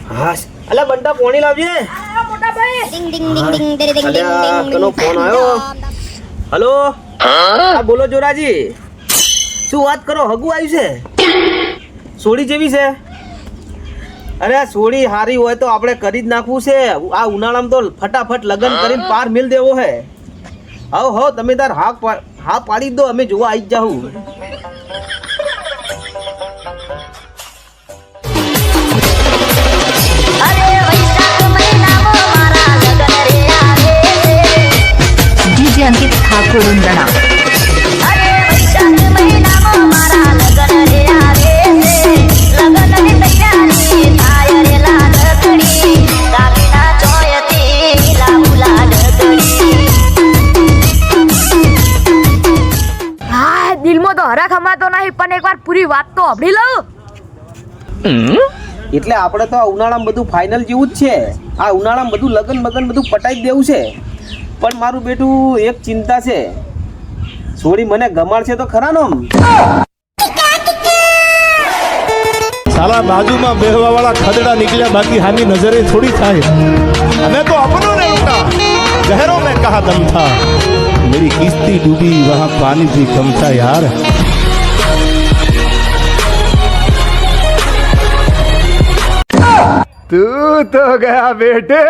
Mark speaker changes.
Speaker 1: હા અલા બંટા પોણી લાવજે.
Speaker 2: મોટા ભાઈ
Speaker 3: ડિંગ ડિંગ ડિંગ ડિંગ ડિંગ ડિંગ
Speaker 1: અલ્યા કનો ફોન આવ્યો. હલો હા બોલો જોરાજી. શું વાત કરો, હગુ આવ્યું છે? સોડી જેવી છે? અરે સોડી હારી હોય તો આપણે કરી જ નાખવું છે. આ ઉનાળામાં તો ફટાફટ લગ્ન કરીને પાર મિલ દેવો હે. હો તમે તાર હા પાડી દો, અમે જોવા આવી જ જાઉં.
Speaker 4: DJ અંકિત ઠાકોર ઉંદણા.
Speaker 2: દિલમાં તો હરા ખમાતો નહીં, પણ એકવાર પૂરી વાત તો સાંભળી લઉં.
Speaker 1: એટલે આપણે તો આ ઉનાળામાં બધું ફાઇનલ જેવું જ છે. આ ઉનાળામાં બધું લગન બધું પટાઈ જ દેવું છે. પણ મારું બેટું એક ચિંતા છે, સોડી મને ગમાડશે તો ખરા નો?
Speaker 5: साला बाजू में बेहवा वाला खदड़ा निकला, बाकी हामी नजरे थोड़ी था। हमें तो अपनों ने लूटा, जहरों में कहा दम था। मेरी किस्ती डूबी वहाँ पानी भी कम था यार। तू तो गया बेटे।